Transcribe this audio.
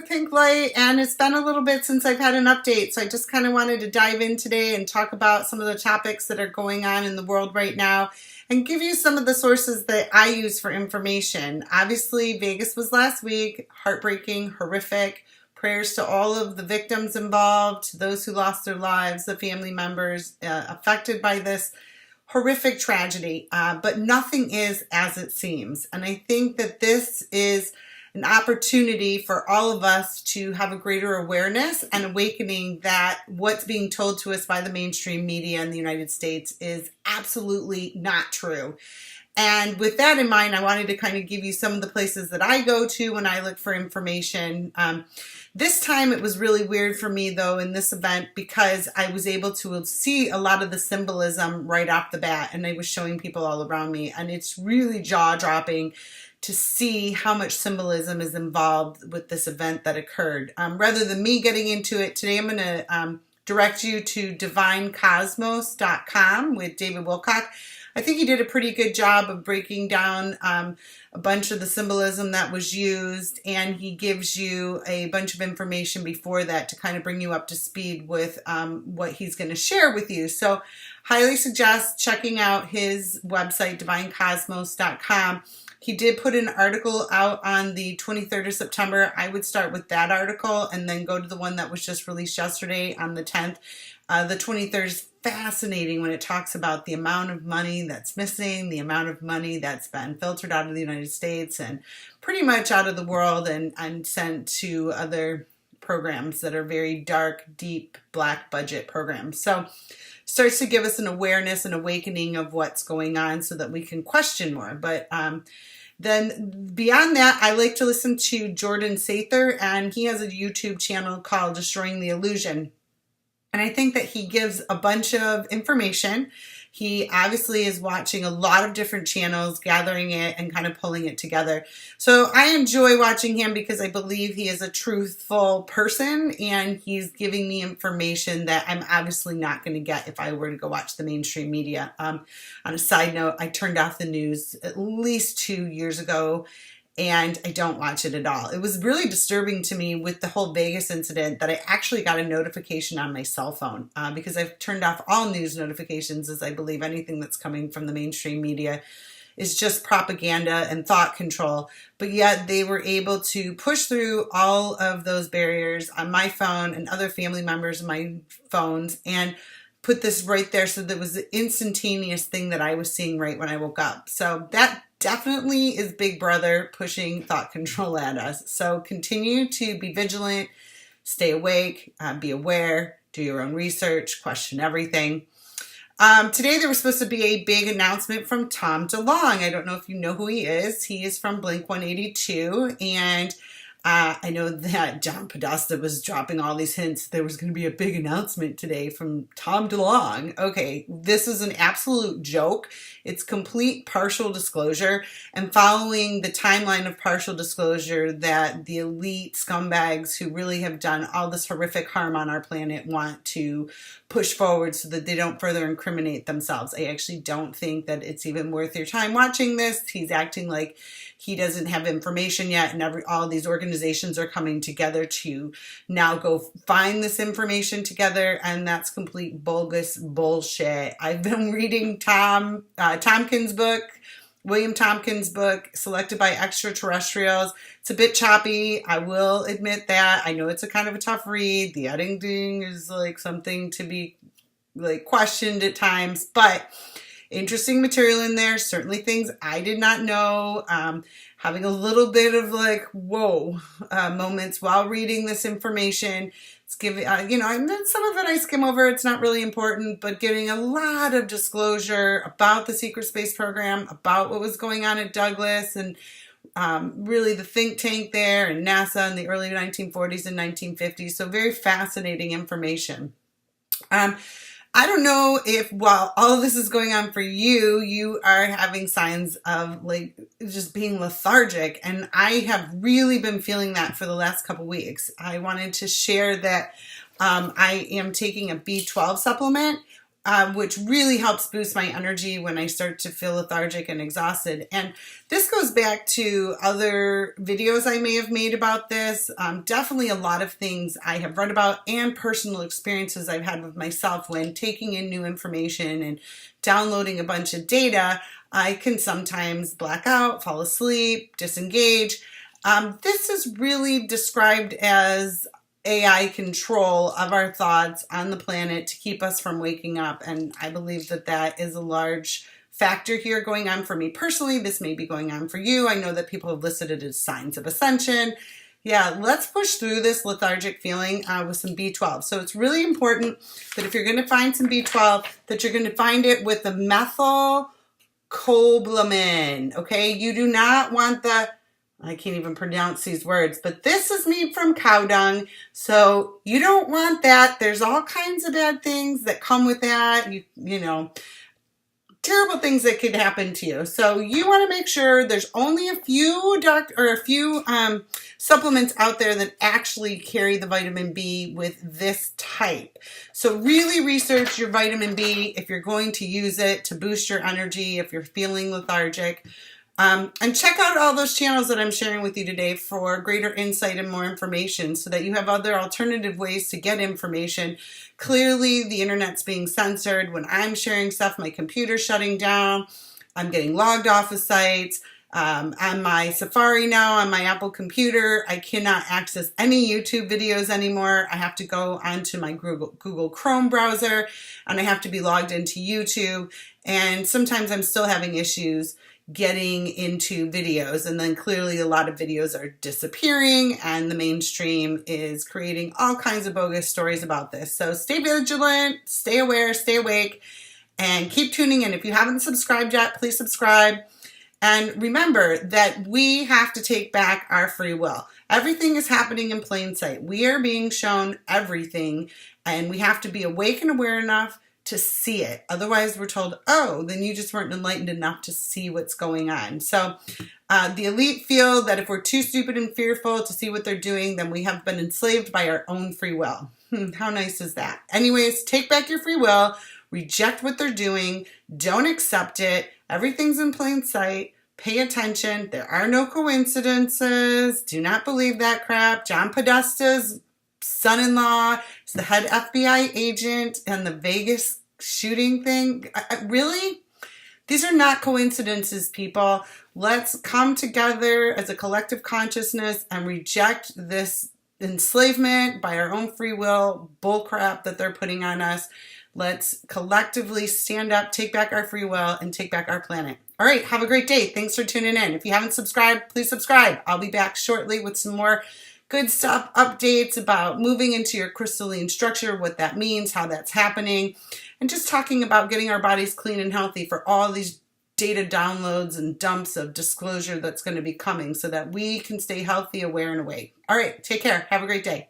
Pink Light, and it's been a little bit since I've had an update, so I just kind of wanted to dive in today and talk about some of the topics that are going on in the world right now and give you some of the sources that I use for information. Obviously, Vegas was last week, heartbreaking, horrific. Prayers to all of the victims involved, to those who lost their lives, the family members affected by this horrific tragedy, but nothing is as it seems. And I think that this is an opportunity for all of us to have a greater awareness and awakening that what's being told to us by the mainstream media in the United States is absolutely not true. And with that in mind, I wanted to kind of give you some of the places that I go to when I look for information. This time it was really weird for me, though, in this event, because I was able to see a lot of the symbolism right off the bat, and I was showing people all around me. And it's really jaw-dropping to see how much symbolism is involved with this event that occurred. Rather than me getting into it, today I'm going to direct you to divinecosmos.com with David Wilcock. I think he did a pretty good job of breaking down a bunch of the symbolism that was used, and he gives you a bunch of information before that to kind of bring you up to speed with what he's going to share with you. So highly suggest checking out his website, divinecosmos.com. He did put an article out on the 23rd of September. I would start with that article and then go to the one that was just released yesterday on the 10th. The 23rd is fascinating when it talks about the amount of money that's missing, the amount of money that's been filtered out of the United States and pretty much out of the world and sent to other programs that are very dark, deep, black budget programs. So starts to give us an awareness and awakening of what's going on so that we can question more. But then beyond that, I like to listen to Jordan Sather, and he has a YouTube channel called Destroying the Illusion. And I think that he gives a bunch of information. He obviously is watching a lot of different channels, gathering it and kind of pulling it together. So I enjoy watching him because I believe he is a truthful person, and he's giving me information that I'm obviously not going to get if I were to go watch the mainstream media. On a side note, I turned off the news at least 2 years ago, and I don't watch it at all. It was really disturbing to me with the whole Vegas incident that I actually got a notification on my cell phone because I've turned off all news notifications, as I believe anything that's coming from the mainstream media is just propaganda and thought control. But yet they were able to push through all of those barriers on my phone and other family members' my phones and put this right there, so that it was the instantaneous thing that I was seeing right when I woke up. So that definitely is Big Brother pushing thought control at us. So continue to be vigilant, stay awake, be aware, do your own research, question everything. Today there was supposed to be a big announcement from Tom DeLonge. I don't know if you know who he is. He is from Blink-182, and I know that John Podesta was dropping all these hints. There was going to be a big announcement today from Tom DeLonge. Okay, this is an absolute joke. It's complete partial disclosure, and following the timeline of partial disclosure that the elite scumbags who really have done all this horrific harm on our planet want to push forward so that they don't further incriminate themselves. I actually don't think that it's even worth your time watching this. He's acting like he doesn't have information yet, and all these organizations are coming together to now go find this information together, and that's complete bogus bullshit. I've been reading Tompkins' book, William Tompkins' book, Selected by Extraterrestrials. It's a bit choppy, I will admit that. I know it's a kind of a tough read. The editing is like something to be like questioned at times, but interesting material in there. Certainly things I did not know. Having a little bit of like, whoa, moments while reading this information. It's giving, and then some of it I skim over. It's not really important, but giving a lot of disclosure about the secret space program, about what was going on at Douglas, and really the think tank there and NASA in the early 1940s and 1950s. So very fascinating information. I don't know if while all of this is going on for you, you are having signs of like just being lethargic. And I have really been feeling that for the last couple weeks. I wanted to share that I am taking a B12 supplement which really helps boost my energy when I start to feel lethargic and exhausted. And this goes back to other videos I may have made about this. Definitely a lot of things I have read about and personal experiences I've had with myself when taking in new information and downloading a bunch of data. I can sometimes black out, fall asleep, disengage. This is really described as AI control of our thoughts on the planet to keep us from waking up. And I believe that that is a large factor here going on for me personally. This may be going on for you. I know that people have listed it as signs of ascension. Yeah, let's push through this lethargic feeling with some B12. So it's really important that if you're going to find some B12, that you're going to find it with the methylcobalamin. Okay, you do not want the, I can't even pronounce these words, but this is made from cow dung, so you don't want that. There's all kinds of bad things that come with that. You know, terrible things that could happen to you. So you want to make sure there's only a few supplements out there that actually carry the vitamin B with this type. So really research your vitamin B if you're going to use it to boost your energy, if you're feeling lethargic. And check out all those channels that I'm sharing with you today for greater insight and more information so that you have other alternative ways to get information. Clearly, the internet's being censored. When I'm sharing stuff, my computer's shutting down. I'm getting logged off of sites. On my Safari now, on my Apple computer, I cannot access any YouTube videos anymore. I have to go onto my Google Chrome browser, and I have to be logged into YouTube. And sometimes I'm still having issues getting into videos, and then clearly a lot of videos are disappearing and the mainstream is creating all kinds of bogus stories about this. So stay vigilant, stay aware, stay awake, and keep tuning in. If you haven't subscribed yet, please subscribe. And remember that we have to take back our free will. Everything is happening in plain sight. We are being shown everything, and we have to be awake and aware enough to see it. Otherwise, we're told, oh, then you just weren't enlightened enough to see what's going on. So the elite feel that if we're too stupid and fearful to see what they're doing, then we have been enslaved by our own free will. How nice is that? Anyways, take back your free will, reject what they're doing, don't accept it. Everything's in plain sight. Pay attention. There are no coincidences. Do not believe that crap. John Podesta's son-in-law is the head FBI agent and the Vegas shooting thing. Really? These are not coincidences, people. Let's come together as a collective consciousness and reject this enslavement by our own free will bullcrap that they're putting on us. Let's collectively stand up, take back our free will, and take back our planet. All right, have a great day. Thanks for tuning in. If you haven't subscribed, please subscribe. I'll be back shortly with some more good stuff, updates about moving into your crystalline structure, what that means, how that's happening, and just talking about getting our bodies clean and healthy for all these data downloads and dumps of disclosure that's going to be coming so that we can stay healthy, aware, and awake. All right, take care. Have a great day.